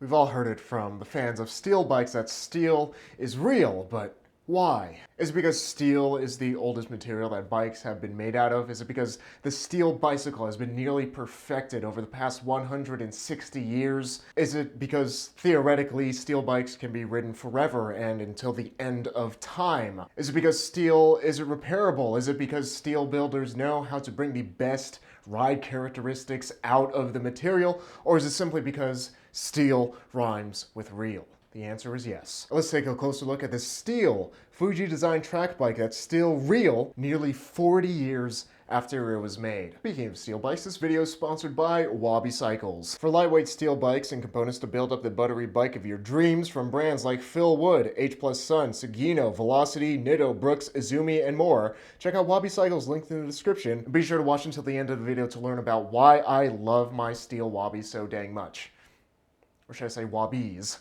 We've all heard it from the fans of steel bikes that steel is real, but why? Is it because steel is the oldest material that bikes have been made out of? Is it because the steel bicycle has been nearly perfected over the past 160 years? Is it because theoretically steel bikes can be ridden forever and until the end of time? Is it because steel isn't repairable? Is it because steel builders know how to bring the best ride characteristics out of the material? Or is it simply because steel rhymes with real? The answer is yes. Let's take a closer look at this steel Fuji Design track bike that's still real nearly 40 years after it was made. Speaking of steel bikes, this video is sponsored by Wabi Cycles. For lightweight steel bikes and components to build up the buttery bike of your dreams from brands like Phil Wood, H Plus Sun, Sugino, Velocity, Nitto, Brooks, Izumi, and more, check out Wabi Cycles linked in the description. And be sure to watch until the end of the video to learn about why I love my steel Wabi so dang much. Or should I say Wabis?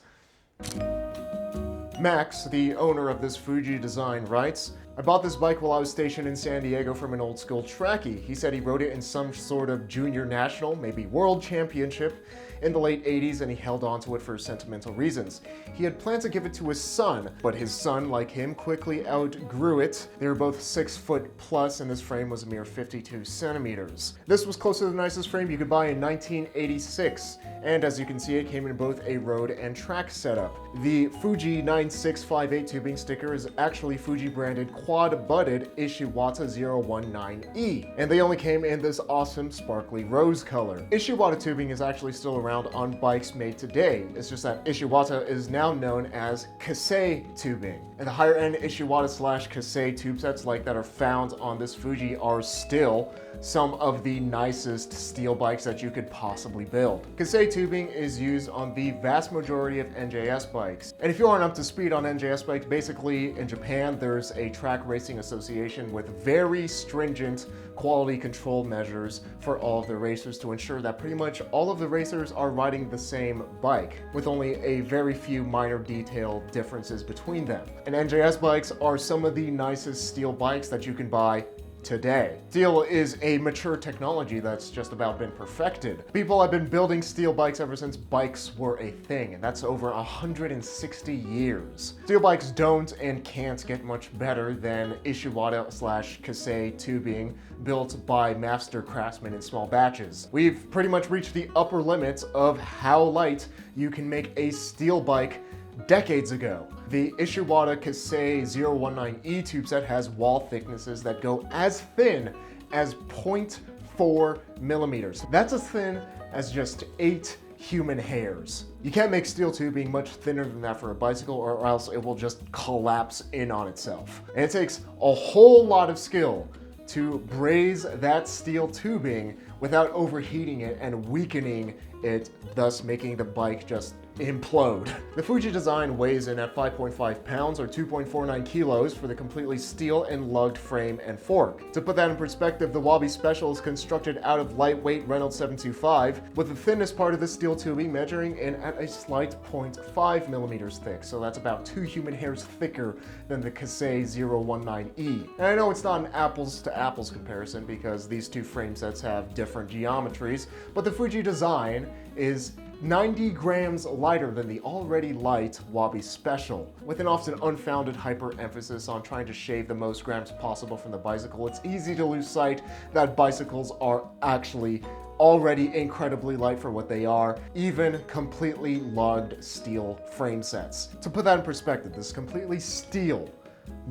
Max, the owner of this Fuji Design, writes, "I bought this bike while I was stationed in San Diego from an old school trackie. He said he rode it in some sort of junior national, maybe world championship, in the late 80s, and he held on to it for sentimental reasons. He had planned to give it to his son, but his son, like him, quickly outgrew it. They were both 6 foot plus, and this frame was a mere 52 centimeters. This was close to the nicest frame you could buy in 1986, and as you can see, it came in both a road and track setup. The Fuji 9658 tubing sticker is actually Fuji branded quad-butted Ishiwata 019E, and they only came in this awesome sparkly rose color. Ishiwata tubing is actually still around on bikes made today. It's just that Ishiwata is now known as Kasei tubing. And the higher end Ishiwata / Kasei tube sets like that are found on this Fuji are still some of the nicest steel bikes that you could possibly build. Kasei tubing is used on the vast majority of NJS bikes. And if you aren't up to speed on NJS bikes, basically in Japan there's a track racing association with very stringent quality control measures for all of the racers to ensure that pretty much all of the racers are riding the same bike, with only a very few minor detail differences between them. And NJS bikes are some of the nicest steel bikes that you can buy today. Steel is a mature technology that's just about been perfected. People have been building steel bikes ever since bikes were a thing, and that's over 160 years. Steel bikes don't and can't get much better than Ishiwata / Kasei tubing built by master craftsmen in small batches. We've pretty much reached the upper limits of how light you can make a steel bike decades ago. The Ishiwata Kasei 019E tube set has wall thicknesses that go as thin as 0.4 millimeters. That's as thin as just 8 human hairs. You can't make steel tubing much thinner than that for a bicycle, or else it will just collapse in on itself. And it takes a whole lot of skill to braze that steel tubing without overheating it and weakening it, thus making the bike just implode. The Fuji Design weighs in at 5.5 pounds or 2.49 kilos for the completely steel and lugged frame and fork. To put that in perspective, the Wabi Special is constructed out of lightweight Reynolds 725, with the thinnest part of the steel tubing measuring in at a slight 0.5 millimeters thick, so that's about 2 human hairs thicker than the Kasei 019E. And I know it's not an apples to apples comparison because these two frame sets have different geometries, but the Fuji Design is 90 grams lighter than the already light Wabi Special. With an often unfounded hyper-emphasis on trying to shave the most grams possible from the bicycle, it's easy to lose sight that bicycles are actually already incredibly light for what they are, even completely lugged steel frame sets. To put that in perspective, this completely steel,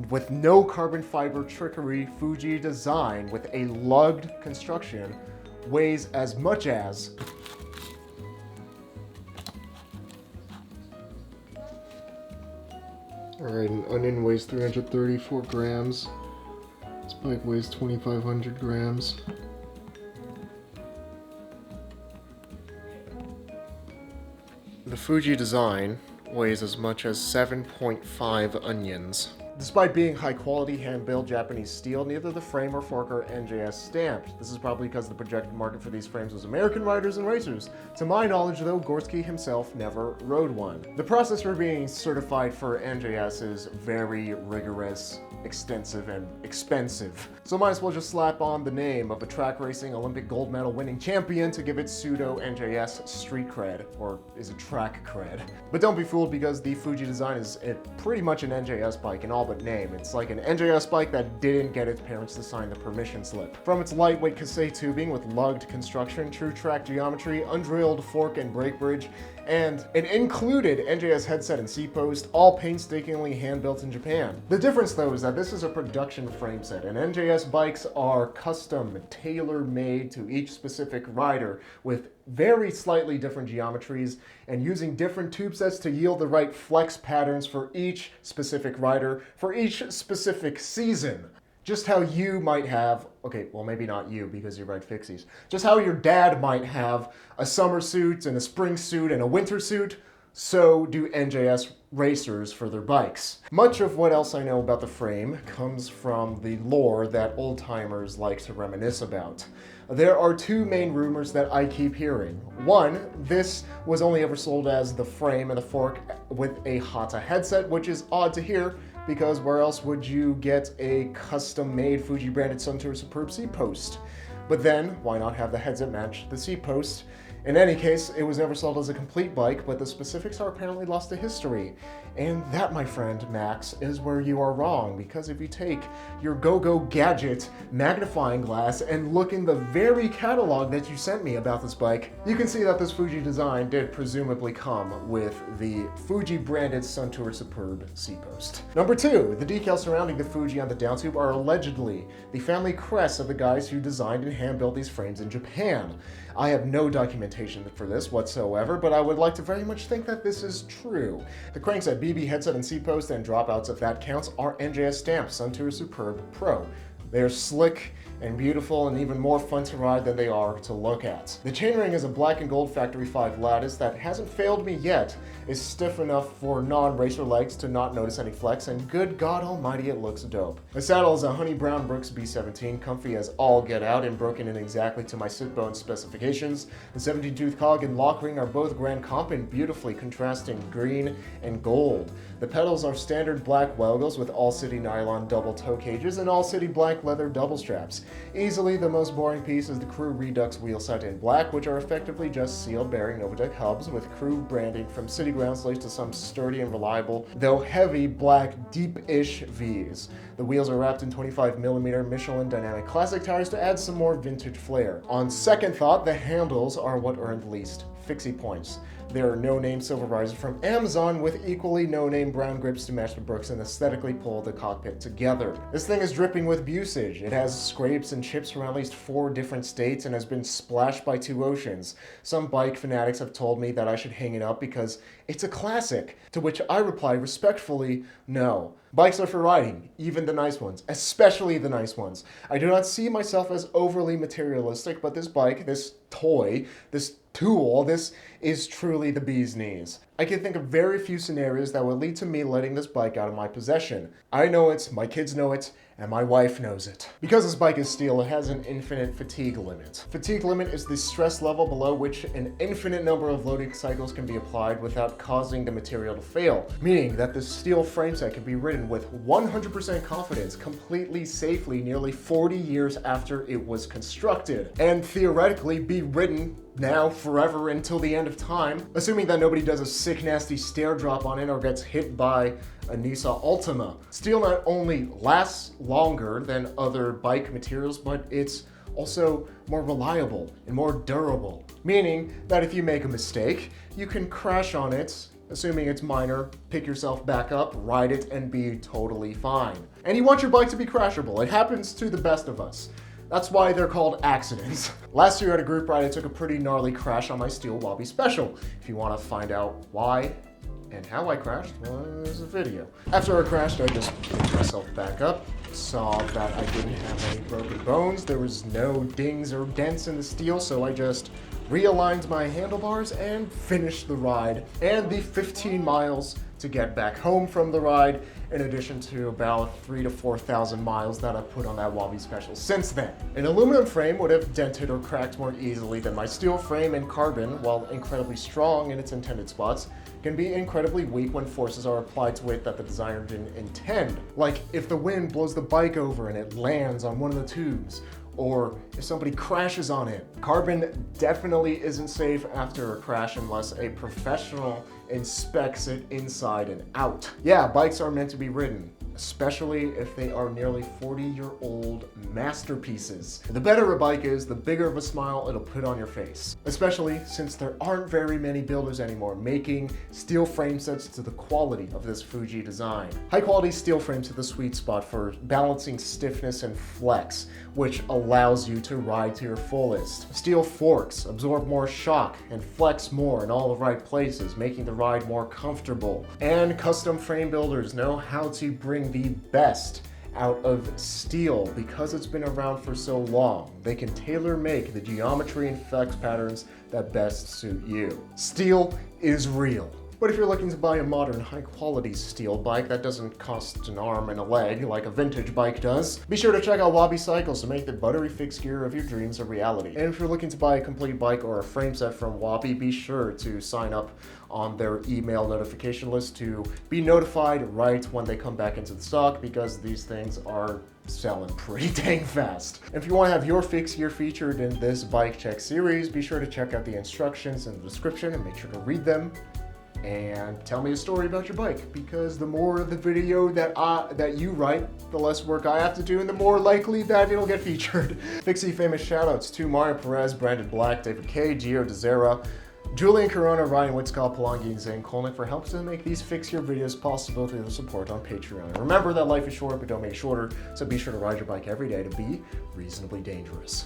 with no carbon fiber trickery Fuji Design with a lugged construction weighs as much as Alright, an onion weighs 334 grams. This bike weighs 2,500 grams. The Fuji Design weighs as much as 7.5 onions. Despite being high-quality, hand-built Japanese steel, neither the frame or fork are NJS stamped. This is probably because the projected market for these frames was American riders and racers. To my knowledge, though, Gorski himself never rode one. The process for being certified for NJS is very rigorous, extensive, and expensive. So might as well just slap on the name of a track racing Olympic gold medal winning champion to give it pseudo NJS street cred, or is it track cred? But don't be fooled, because the Fuji Design is pretty much an NJS bike in all but name. It's like an NJS bike that didn't get its parents to sign the permission slip. From its lightweight cassette tubing with lugged construction, true track geometry, undrilled fork and brake bridge, and an included NJS headset and seat post, all painstakingly hand-built in Japan. The difference, though, is that this is a production frame set, and NJS bikes are custom, tailor-made to each specific rider, with very slightly different geometries and using different tube sets to yield the right flex patterns for each specific rider, for each specific season. Just how you might have, okay, well maybe not you because you ride Fixies, just how your dad might have a summer suit and a spring suit and a winter suit, so do NJS racers for their bikes. Much of what else I know about the frame comes from the lore that old-timers like to reminisce about. There are two main rumors that I keep hearing. One, this was only ever sold as the frame and the fork with a Hata headset, which is odd to hear, because where else would you get a custom-made Fuji-branded Suntour Superb seat post? But then, why not have the headset match the seat post? In any case, it was never sold as a complete bike, but the specifics are apparently lost to history. And that, my friend Max, is where you are wrong, because if you take your Go-Go Gadget magnifying glass and look in the very catalog that you sent me about this bike, you can see that this Fuji Design did presumably come with the Fuji-branded Suntour Superb seat post. Number 2, the decals surrounding the Fuji on the downtube are allegedly the family crest of the guys who designed and hand-built these frames in Japan. I have no documentation for this whatsoever, but I would like to very much think that this is true. The crankset, BB headset and seat post, and dropouts if that counts, are NJS stamped Suntour Superb Pro. They are slick and beautiful and even more fun to ride than they are to look at. The chainring is a black and gold Factory 5 lattice that hasn't failed me yet. Is stiff enough for non-racer legs to not notice any flex, and good God almighty, it looks dope. The saddle is a honey brown Brooks B17, comfy as all get out and broken in exactly to my sit bone specifications. The 17-tooth cog and lock ring are both Grand Comp in beautifully contrasting green and gold. The pedals are standard black Welgos with all-city nylon double toe cages and all-city black leather double straps. Easily the most boring piece is the Crew Redux wheel set in black, which are effectively just sealed bearing Novatec hubs with Crew branding from city ground slates to some sturdy and reliable, though heavy, black, deep-ish Vs. The wheels are wrapped in 25mm Michelin Dynamic Classic tires to add some more vintage flair. On second thought, the handles are what earned least Fixie points. There are no-name silver risers from Amazon with equally no-name brown grips to match the Brooks and aesthetically pull the cockpit together. This thing is dripping with usage. It has scrapes and chips from at least 4 different states and has been splashed by 2 oceans. Some bike fanatics have told me that I should hang it up because it's a classic, to which I reply respectfully, no. Bikes are for riding, even the nice ones, especially the nice ones. I do not see myself as overly materialistic, but this bike, this toy, this tool, this is truly the bee's knees. I can think of very few scenarios that would lead to me letting this bike out of my possession. I know it, my kids know it, and my wife knows it. Because this bike is steel, it has an infinite fatigue limit. Fatigue limit is the stress level below which an infinite number of loading cycles can be applied without causing the material to fail, meaning that this steel frame set can be ridden with 100% confidence, completely safely, nearly 40 years after it was constructed, and theoretically be ridden now forever until the end of time, assuming that nobody does a sick nasty stair drop on it or gets hit by a Nissan Altima. Steel not only lasts longer than other bike materials, but it's also more reliable and more durable, meaning that if you make a mistake, you can crash on it, assuming it's minor, pick yourself back up, ride it, and be totally fine. And you want your bike to be crashable. It happens to the best of us. That's why they're called accidents. Last year at a group ride, I took a pretty gnarly crash on my steel Wabi Special. If you want to find out why and how I crashed, well, there's a video. After I crashed, I just picked myself back up, saw that I didn't have any broken bones, there was no dings or dents in the steel, so I just realigned my handlebars, and finished the ride, and the 15 miles to get back home from the ride, in addition to about 3,000 to 4,000 miles that I've put on that Wabi Special since then. An aluminum frame would have dented or cracked more easily than my steel frame, and carbon, while incredibly strong in its intended spots, can be incredibly weak when forces are applied to it that the designer didn't intend. Like if the wind blows the bike over and it lands on one of the tubes, or if somebody crashes on it. Carbon definitely isn't safe after a crash unless a professional inspects it inside and out. Yeah, bikes are meant to be ridden, especially if they are nearly 40-year-old masterpieces. The better a bike is, the bigger of a smile it'll put on your face. Especially since there aren't very many builders anymore making steel frame sets to the quality of this Fuji design. High quality steel frames hit the sweet spot for balancing stiffness and flex, which allows you to ride to your fullest. Steel forks absorb more shock and flex more in all the right places, making the ride more comfortable. And custom frame builders know how to bring the best out of steel because it's been around for so long. They can tailor make the geometry and flex patterns that best suit you. Steel is real. But if you're looking to buy a modern, high-quality steel bike that doesn't cost an arm and a leg like a vintage bike does, be sure to check out Wabi Cycles to make the buttery fixed gear of your dreams a reality. And if you're looking to buy a complete bike or a frame set from Wabi, be sure to sign up on their email notification list to be notified right when they come back into the stock, because these things are selling pretty dang fast. If you want to have your fixed gear featured in this bike check series, be sure to check out the instructions in the description and make sure to read them. And tell me a story about your bike, because the more the video that you write, the less work I have to do, and the more likely that it'll get featured. Fixie famous shoutouts to Mario Perez, Brandon Black, David K, Gio DeZera, Julian Corona, Ryan Whitscott, Palangi, and Zane Kolnick for helping to make these Fix Your videos possible through the support on Patreon. And remember that life is short, but don't make it shorter, so be sure to ride your bike every day to be reasonably dangerous.